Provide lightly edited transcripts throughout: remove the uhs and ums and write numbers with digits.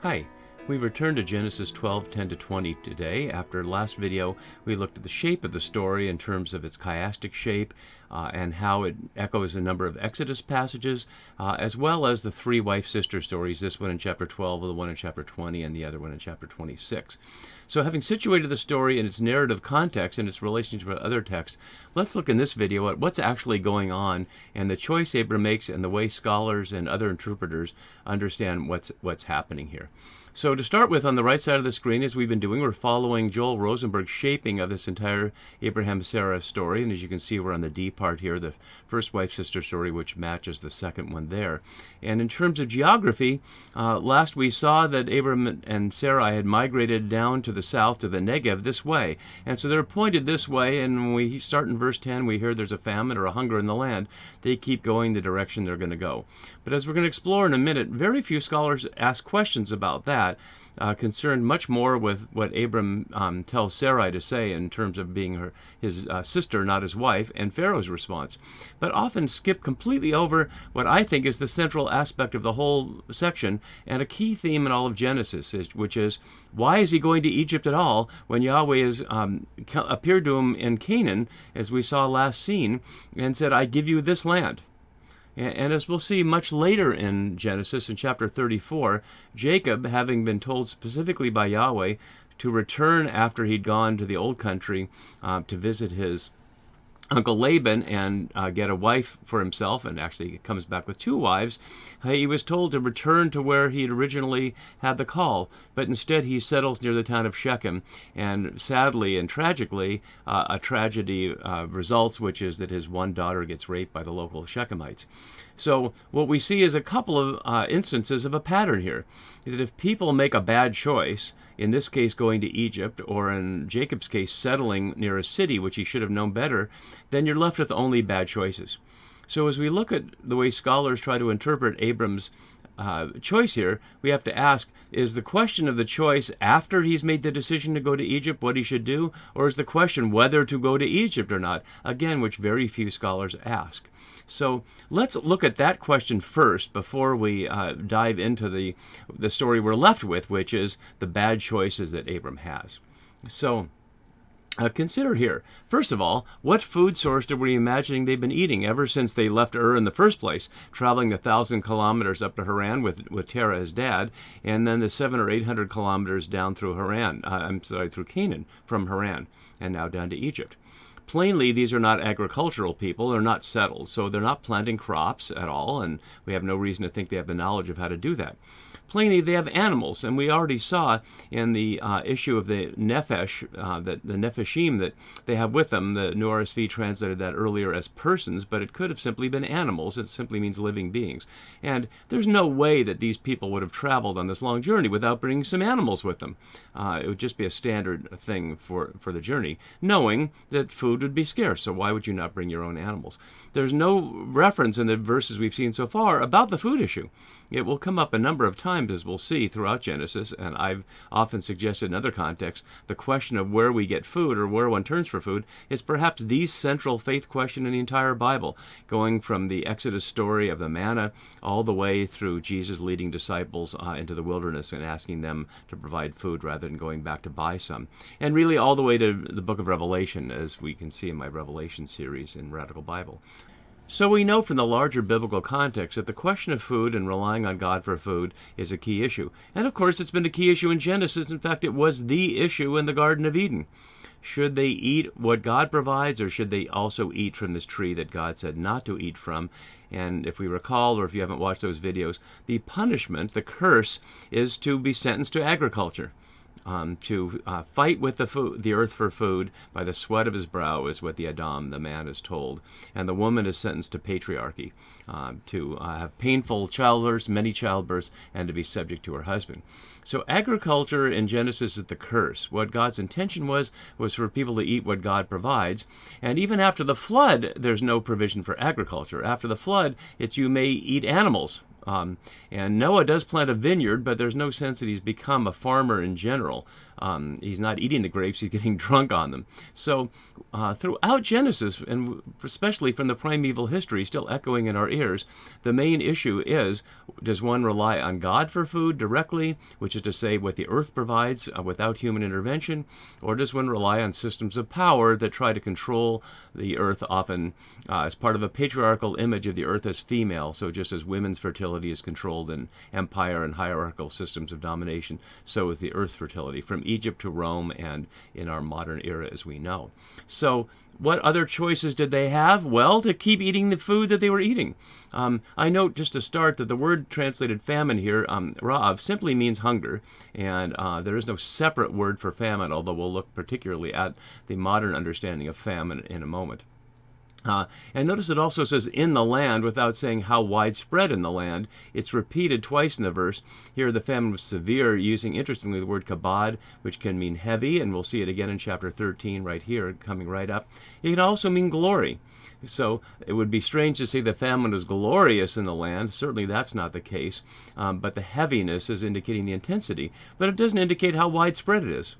Hi, we return to Genesis 12:10-20 today. After last video, we looked at the shape of the story in terms of its chiastic shape and how it echoes a number of Exodus passages, as well as the three wife-sister stories, this one in chapter 12, the one in chapter 20, and the other one in chapter 26. So having situated the story in its narrative context and its relationship with other texts, let's look in this video at what's actually going on and the choice Abram makes and the way scholars and other interpreters understand what's happening here. So to start with, on the right side of the screen, as we've been doing, we're following Joel Rosenberg's shaping of this entire Abraham-Sarah story. And as you can see, we're on the D part here, the first wife-sister story, which matches the second one there. And in terms of geography, last we saw that Abram and Sarai had migrated down to the south to the Negev this way. And so they're pointed this way, and when we start in verse 10, we hear there's a famine or a hunger in the land. They keep going the direction they're going to go. But as we're going to explore in a minute, very few scholars ask questions about that, concerned much more with what Abram tells Sarai to say in terms of being his sister, not his wife, and Pharaoh's response, but often skip completely over what I think is the central aspect of the whole section and a key theme in all of Genesis, which is, why is he going to Egypt at all when Yahweh has appeared to him in Canaan, as we saw last scene, and said, I give you this land? And as we'll see much later in Genesis, in chapter 34, Jacob, having been told specifically by Yahweh to return after he'd gone to the old country to visit his Uncle Laban and get a wife for himself, and actually he comes back with two wives, he was told to return to where he'd originally had the call, but instead he settles near the town of Shechem, and sadly and tragically, a tragedy results, which is that his one daughter gets raped by the local Shechemites. So what we see is a couple of instances of a pattern here, that if people make a bad choice, in this case going to Egypt, or in Jacob's case settling near a city which he should have known better, then you're left with only bad choices. So as we look at the way scholars try to interpret Abram's choice here, we have to ask, is the question of the choice after he's made the decision to go to Egypt what he should do, or is the question whether to go to Egypt or not, again, which very few scholars ask. So let's look at that question first before we dive into the story we're left with, which is the bad choices that Abram has. So consider here, first of all, what food source were we imagining they've been eating ever since they left Ur in the first place, traveling the 1,000 kilometers up to Haran with Terah, his dad, and then the 700 or 800 kilometers down through through Canaan from Haran, and now down to Egypt. Plainly, these are not agricultural people. They're not settled, so they're not planting crops at all, and we have no reason to think they have the knowledge of how to do that. Plainly, they have animals, and we already saw in the issue of the Nephesh, the Nepheshim that they have with them. The New RSV translated that earlier as persons, but it could have simply been animals. It simply means living beings. And there's no way that these people would have traveled on this long journey without bringing some animals with them. It would just be a standard thing for the journey, knowing that food would be scarce, so why would you not bring your own animals? There's no reference in the verses we've seen so far about the food issue. It will come up a number of times, as we'll see throughout Genesis, and I've often suggested in other contexts, the question of where we get food or where one turns for food is perhaps the central faith question in the entire Bible, going from the Exodus story of the manna all the way through Jesus leading disciples into the wilderness and asking them to provide food rather than going back to buy some, and really all the way to the book of Revelation, as we can see in my Revelation series in Radical Bible. So we know from the larger biblical context that the question of food and relying on God for food is a key issue. And of course, it's been a key issue in Genesis. In fact, it was the issue in the Garden of Eden. Should they eat what God provides, or should they also eat from this tree that God said not to eat from? And if we recall, or if you haven't watched those videos, the punishment, the curse, is to be sentenced to agriculture. To fight with the earth for food by the sweat of his brow is what the Adam, the man, is told. And the woman is sentenced to patriarchy, to have painful childbirths, many childbirths, and to be subject to her husband. So agriculture in Genesis is the curse. What God's intention was for people to eat what God provides. And even after the flood, there's no provision for agriculture. After the flood, it's you may eat animals. And Noah does plant a vineyard, but there's no sense that he's become a farmer in general. He's not eating the grapes, he's getting drunk on them. So throughout Genesis, and especially from the primeval history still echoing in our ears, the main issue is, does one rely on God for food directly, which is to say what the earth provides without human intervention, or does one rely on systems of power that try to control the earth, often as part of a patriarchal image of the earth as female? So just as women's fertility is controlled in empire and hierarchical systems of domination, so is the earth's fertility, from Egypt to Rome and in our modern era as we know. So what other choices did they have? Well, to keep eating the food that they were eating. I note just to start that the word translated famine here, ra'av, simply means hunger, and there is no separate word for famine, although we'll look particularly at the modern understanding of famine in a moment. And notice it also says in the land without saying how widespread in the land. It's repeated twice in the verse. Here the famine was severe, using interestingly the word kabad, which can mean heavy, and we'll see it again in chapter 13 right here, coming right up. It can also mean glory. So it would be strange to say the famine was glorious in the land. Certainly that's not the case, but the heaviness is indicating the intensity. But it doesn't indicate how widespread it is.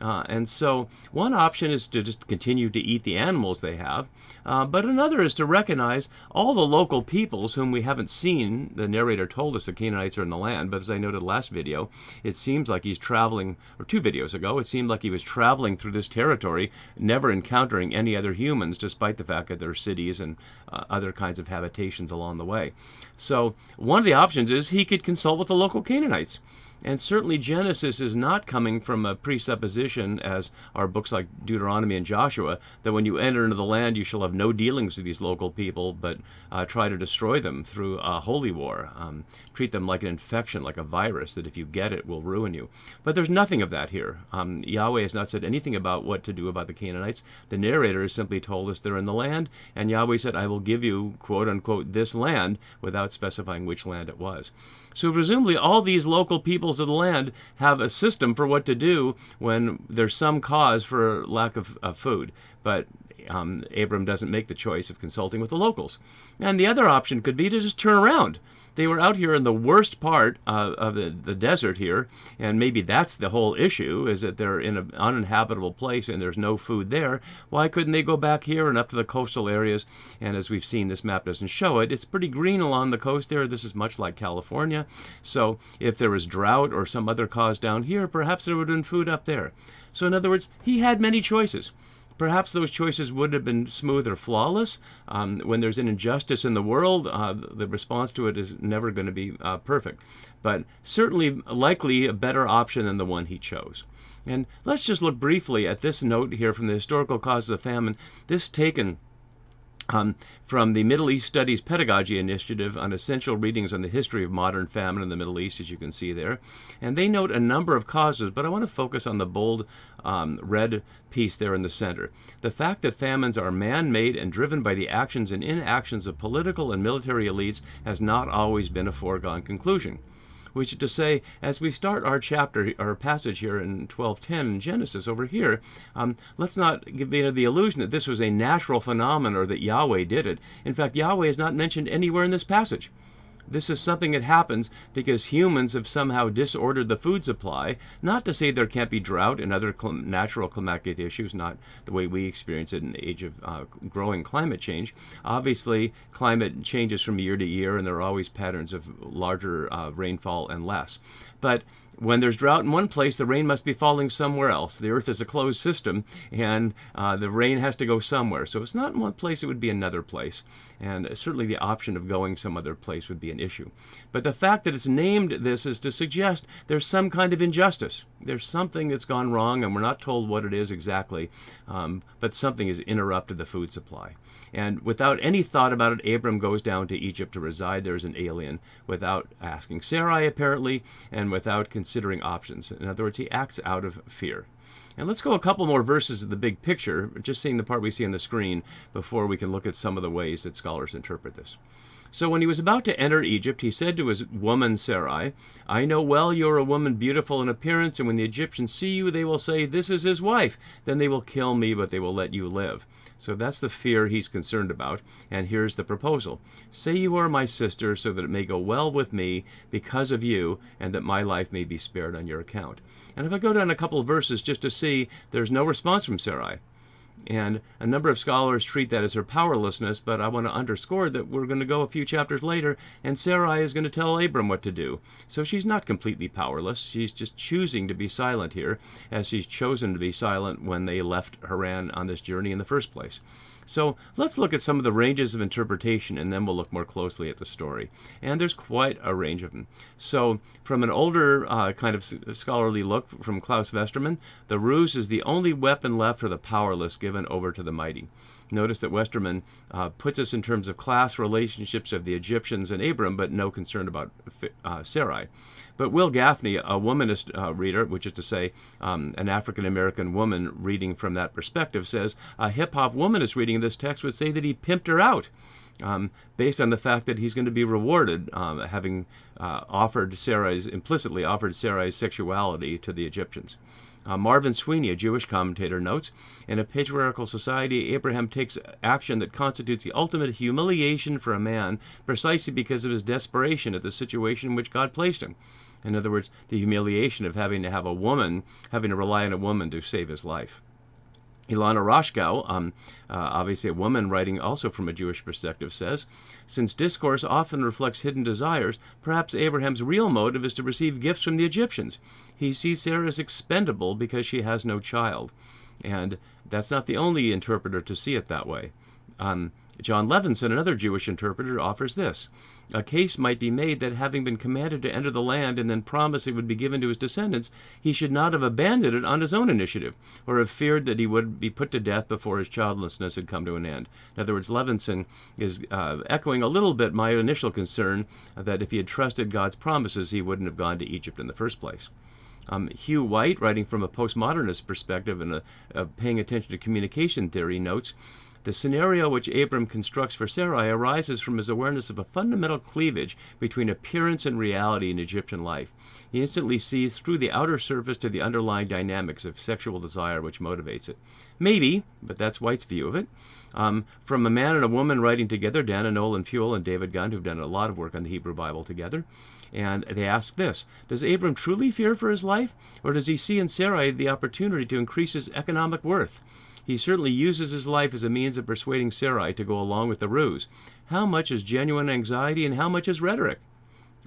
And so one option is to just continue to eat the animals they have, but another is to recognize all the local peoples whom we haven't seen. The narrator told us the Canaanites are in the land, but as I noted last video, it seems like he's traveling, or 2 videos ago, it seemed like he was traveling through this territory, never encountering any other humans, despite the fact that there are cities and other kinds of habitations along the way. So one of the options is he could consult with the local Canaanites. And certainly Genesis is not coming from a presupposition, as are books like Deuteronomy and Joshua, that when you enter into the land you shall have no dealings with these local people, but try to destroy them through a holy war. Treat them like an infection, like a virus, that if you get it will ruin you. But there's nothing of that here. Yahweh has not said anything about what to do about the Canaanites. The narrator has simply told us they're in the land, and Yahweh said, I will give you, quote unquote, this land, without specifying which land it was. So presumably all these local peoples of the land have a system for what to do when there's some cause for lack of food. But Abram doesn't make the choice of consulting with the locals. And the other option could be to just turn around. They were out here in the worst part of the desert here, and maybe that's the whole issue, is that they're in an uninhabitable place and there's no food there. Why couldn't they go back here and up to the coastal areas? And as we've seen, this map doesn't show it. It's pretty green along the coast there. This is much like California. So if there was drought or some other cause down here, perhaps there would have been food up there. So in other words, he had many choices. Perhaps those choices would have been smooth or flawless. When there's an injustice in the world, the response to it is never going to be perfect. But certainly likely a better option than the one he chose. And let's just look briefly at this note here from the Historical Causes of Famine. This taken from the Middle East Studies Pedagogy Initiative on essential readings on the history of modern famine in the Middle East, as you can see there. And they note a number of causes, but I want to focus on the bold red piece there in the center. The fact that famines are man-made and driven by the actions and inactions of political and military elites has not always been a foregone conclusion. Which is to say, as we start our chapter, our passage here in 12:10 in Genesis over here, let's not give the illusion that this was a natural phenomenon or that Yahweh did it. In fact, Yahweh is not mentioned anywhere in this passage. This is something that happens because humans have somehow disordered the food supply. Not to say there can't be drought and other natural climatic issues, not the way we experience it in the age of growing climate change. Obviously, climate changes from year to year, and there are always patterns of larger rainfall and less. But when there's drought in one place, the rain must be falling somewhere else. The earth is a closed system, and the rain has to go somewhere. So if it's not in one place, it would be another place. And certainly the option of going some other place would be an issue. But the fact that it's named this is to suggest there's some kind of injustice. There's something that's gone wrong, and we're not told what it is exactly, but something has interrupted the food supply. And without any thought about it, Abram goes down to Egypt to reside there as an alien, without asking Sarai, apparently, and without considering options. In other words, he acts out of fear. And let's go a couple more verses of the big picture, just seeing the part we see on the screen, before we can look at some of the ways that scholars interpret this. So when he was about to enter Egypt, he said to his woman Sarai, I know well you are a woman beautiful in appearance, and when the Egyptians see you, they will say, this is his wife. Then they will kill me, but they will let you live. So that's the fear he's concerned about. And here's the proposal. Say you are my sister, so that it may go well with me because of you, and that my life may be spared on your account. And if I go down a couple of verses just to see, there's no response from Sarai. And a number of scholars treat that as her powerlessness, but I want to underscore that we're going to go a few chapters later, and Sarai is going to tell Abram what to do. So she's not completely powerless. She's just choosing to be silent here, as she's chosen to be silent when they left Haran on this journey in the first place. So let's look at some of the ranges of interpretation, and then we'll look more closely at the story. And there's quite a range of them. So from an older kind of scholarly look from Klaus Westermann, the ruse is the only weapon left for the powerless given over to the mighty. Notice that Westermann puts us in terms of class relationships of the Egyptians and Abram, but no concern about Sarai. But Will Gaffney, a womanist reader, which is to say an African-American woman reading from that perspective, says a hip-hop womanist reading of this text would say that he pimped her out, based on the fact that he's going to be rewarded, having implicitly offered Sarai's sexuality to the Egyptians. Marvin Sweeney, a Jewish commentator, notes, in a patriarchal society, Abraham takes action that constitutes the ultimate humiliation for a man precisely because of his desperation at the situation in which God placed him. In other words, the humiliation of having to rely on a woman to save his life. Ilana Roshkow, obviously a woman writing also from a Jewish perspective, says, since discourse often reflects hidden desires, perhaps Abraham's real motive is to receive gifts from the Egyptians. He sees Sarah as expendable because she has no child. And that's not the only interpreter to see it that way. John Levinson, another Jewish interpreter, offers this. A case might be made that having been commanded to enter the land and then promised it would be given to his descendants, he should not have abandoned it on his own initiative, or have feared that he would be put to death before his childlessness had come to an end. In other words, Levinson is echoing a little bit my initial concern that if he had trusted God's promises, he wouldn't have gone to Egypt in the first place. Hugh White, writing from a postmodernist perspective and paying attention to communication theory, notes, the scenario which Abram constructs for Sarai arises from his awareness of a fundamental cleavage between appearance and reality in Egyptian life. He instantly sees through the outer surface to the underlying dynamics of sexual desire which motivates it. Maybe, but that's White's view of it. From a man and a woman writing together, Dana Nolan Fuel and David Gunn, who've done a lot of work on the Hebrew Bible together, and they ask this, does Abram truly fear for his life, or does he see in Sarai the opportunity to increase his economic worth? He certainly uses his life as a means of persuading Sarai to go along with the ruse. How much is genuine anxiety and how much is rhetoric?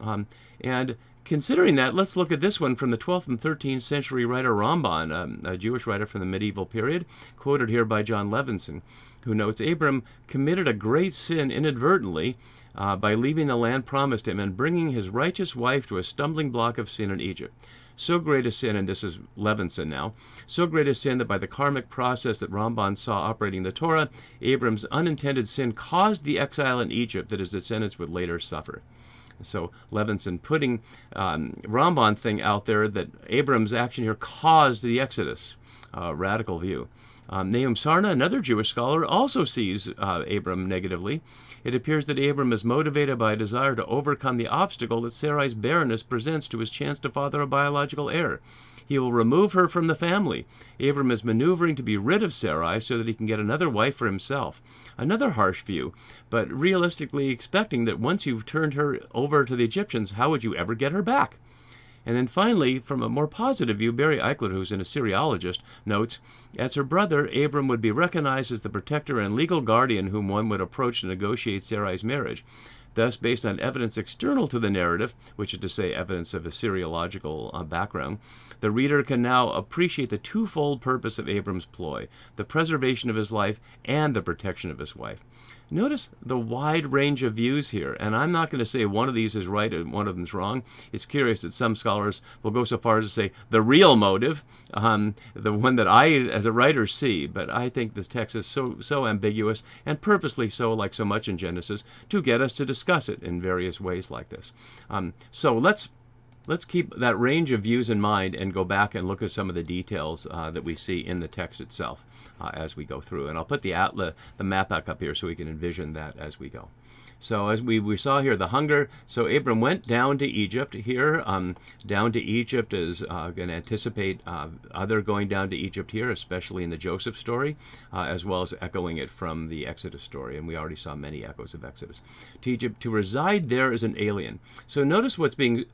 And considering that, let's look at this one from the 12th and 13th century writer Ramban, a Jewish writer from the medieval period, quoted here by John Levinson, who notes, Abram committed a great sin inadvertently by leaving the land promised him and bringing his righteous wife to a stumbling block of sin in Egypt. So great a sin, and this is Levinson now, so great a sin that by the karmic process that Ramban saw operating the Torah, Abram's unintended sin caused the exile in Egypt that his descendants would later suffer. So Levinson putting Ramban's thing out there that Abram's action here caused the Exodus, radical view. Nahum Sarna, another Jewish scholar, also sees Abram negatively. It appears that Abram is motivated by a desire to overcome the obstacle that Sarai's barrenness presents to his chance to father a biological heir. He will remove her from the family. Abram is maneuvering to be rid of Sarai so that he can get another wife for himself. Another harsh view, but realistically expecting that once you've turned her over to the Egyptians, how would you ever get her back? And then finally, from a more positive view, Barry Eichler, who's an Assyriologist, notes, as her brother, Abram would be recognized as the protector and legal guardian whom one would approach to negotiate Sarai's marriage. Thus, based on evidence external to the narrative, which is to say evidence of Assyriological background, the reader can now appreciate the twofold purpose of Abram's ploy, the preservation of his life and the protection of his wife. Notice the wide range of views here, and I'm not going to say one of these is right and one of them is wrong. It's curious that some scholars will go so far as to say the real motive, the one that I, as a writer, see, but I think this text is so ambiguous and purposely so, like so much in Genesis, to get us to discuss it in various ways like this. So let's keep that range of views in mind and go back and look at some of the details that we see in the text itself as we go through. And I'll put the map back up here so we can envision that as we go. So as we saw here, the hunger. So Abram went down to Egypt here. Down to Egypt is going to anticipate other going down to Egypt here, especially in the Joseph story, as well as echoing it from the Exodus story. And we already saw many echoes of Exodus. To Egypt, to reside there as an alien. So notice what's being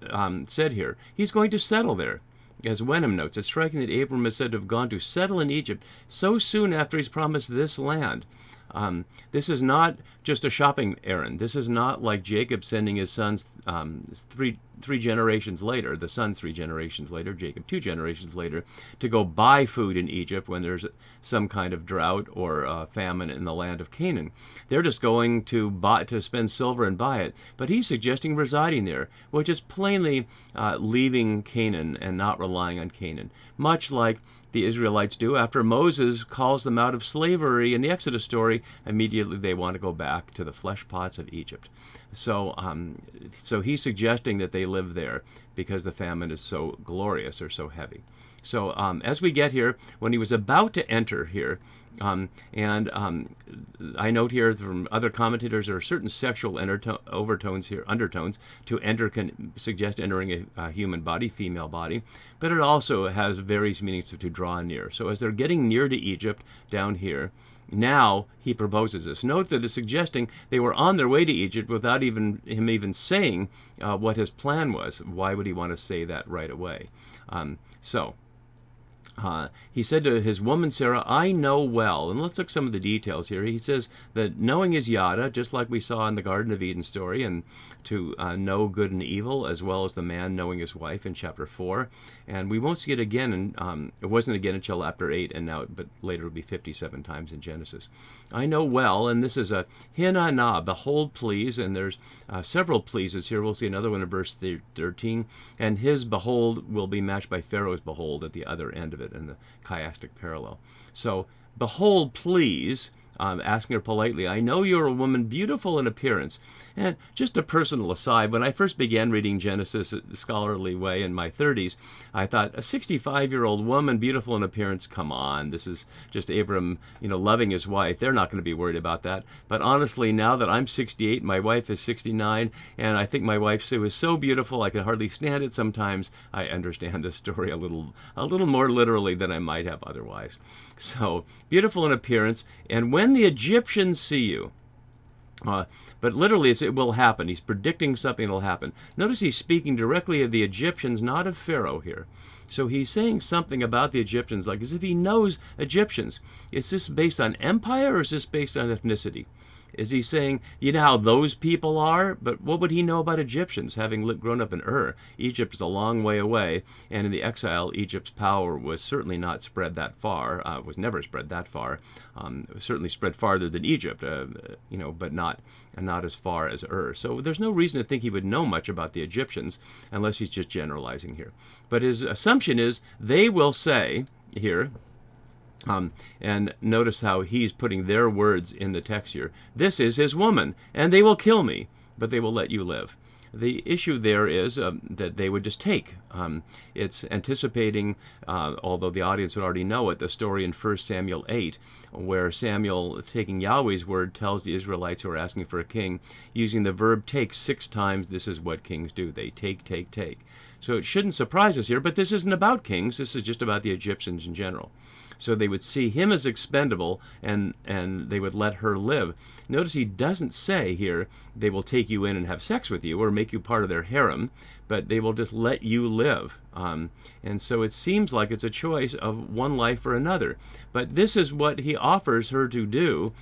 said here. He's going to settle there. As Wenham notes, it's striking that Abram is said to have gone to settle in Egypt so soon after he's promised this land. This is not just a shopping errand. This is not like Jacob sending his sons three generations later, the son 3 generations later, Jacob 2 generations later, to go buy food in Egypt when there's some kind of drought or famine in the land of Canaan. They're just going to spend silver and buy it. But he's suggesting residing there, which is plainly leaving Canaan and not relying on Canaan, much like the Israelites do after Moses calls them out of slavery in the Exodus story. Immediately they want to go back to the flesh pots of Egypt. So he's suggesting that they live there because the famine is so glorious or so heavy. So as we get here, when he was about to enter here, I note here from other commentators there are certain sexual overtones here, undertones. To enter can suggest entering a human body, female body, but it also has various meanings to draw near. So as they're getting near to Egypt down here, now he proposes this. Note that it's suggesting they were on their way to Egypt without him even saying what his plan was. Why would he want to say that right away? He said to his woman Sarah, I know well. And let's look at some of the details here. He says that knowing is yada, just like we saw in the Garden of Eden story, and to know good and evil, as well as the man knowing his wife in chapter 4. And we won't see it again, and it wasn't again until chapter 8, but later it'll be 57 times in Genesis. I know well, and this is a hinana, behold please, and there's several pleases here. We'll see another one in verse 13, and his behold will be matched by Pharaoh's behold at the other end of it in the chiastic parallel. So, behold, please, asking her politely, I know you're a woman beautiful in appearance. And just a personal aside, when I first began reading Genesis the scholarly way in my 30s, I thought, a 65-year-old woman beautiful in appearance, come on, this is just Abram, loving his wife. They're not going to be worried about that. But honestly, now that I'm 68, my wife is 69, and I think my wife was so beautiful I can hardly stand it sometimes, I understand this story a little more literally than I might have otherwise. So, beautiful in appearance, and when the Egyptians see you, but literally it will happen. He's predicting something will happen. Notice he's speaking directly of the Egyptians, not of Pharaoh here. So he's saying something about the Egyptians, like as if he knows Egyptians. Is this based on empire, or is this based on ethnicity? Is he saying, you know how those people are? But what would he know about Egyptians, having grown up in Ur? Egypt is a long way away, and in the exile, Egypt's power was certainly not spread that far, was never spread that far. It was certainly spread farther than Egypt, but not as far as Ur. So there's no reason to think he would know much about the Egyptians, unless he's just generalizing here. But his assumption is they will say here, and notice how he's putting their words in the text here. This is his woman, and they will kill me, but they will let you live. The issue there is that they would just take. It's anticipating, although the audience would already know it, the story in 1 Samuel 8, where Samuel, taking Yahweh's word, tells the Israelites who are asking for a king, using the verb take 6 times. This is what kings do. They take, take, take. So it shouldn't surprise us here, but this isn't about kings. This is just about the Egyptians in general. So they would see him as expendable, and they would let her live. Notice he doesn't say here, they will take you in and have sex with you or make you part of their harem, but they will just let you live. And so it seems like it's a choice of one life or another. But this is what he offers her to do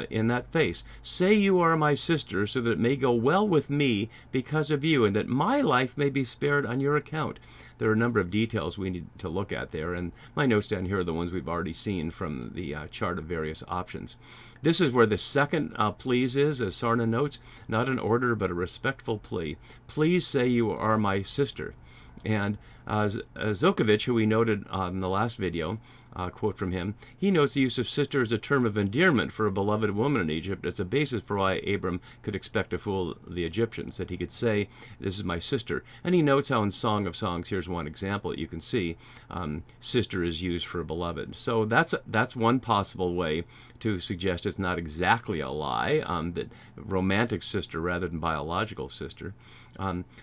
in that face. Say you are my sister, so that it may go well with me because of you, and that my life may be spared on your account. There are a number of details we need to look at there, and my notes down here are the ones we've already seen from the chart of various options. This is where the second please is, as Sarna notes, not an order but a respectful plea. Please say you are my sister. And Zokovich, who we noted in the last video, quote from him, he notes the use of sister as a term of endearment for a beloved woman in Egypt as a basis for why Abram could expect to fool the Egyptians, that he could say, this is my sister. And he notes how in Song of Songs, here's one example that you can see, sister is used for a beloved. So that's one possible way to suggest it's not exactly a lie, that romantic sister rather than biological sister.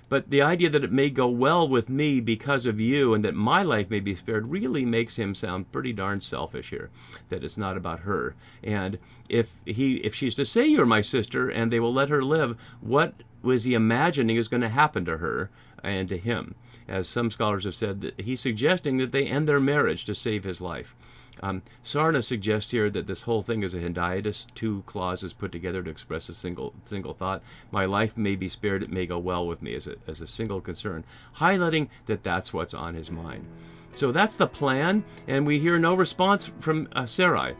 But the idea that it may go well with me because of you and that my life may be spared really makes him sound pretty darn selfish here, that it's not about her. And if she's to say you're my sister and they will let her live, what was he imagining is going to happen to her and to him? As some scholars have said, that he's suggesting that they end their marriage to save his life. Sarna suggests here that this whole thing is a hendiadys, two clauses put together to express a single thought. My life may be spared, it may go well with me, as a single concern, highlighting that that's what's on his mind. So that's the plan, and we hear no response from Sarai.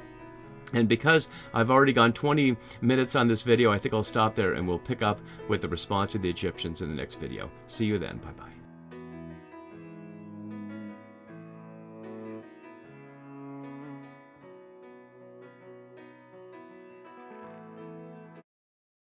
And because I've already gone 20 minutes on this video, I think I'll stop there and we'll pick up with the response of the Egyptians in the next video. See you then. Bye-bye.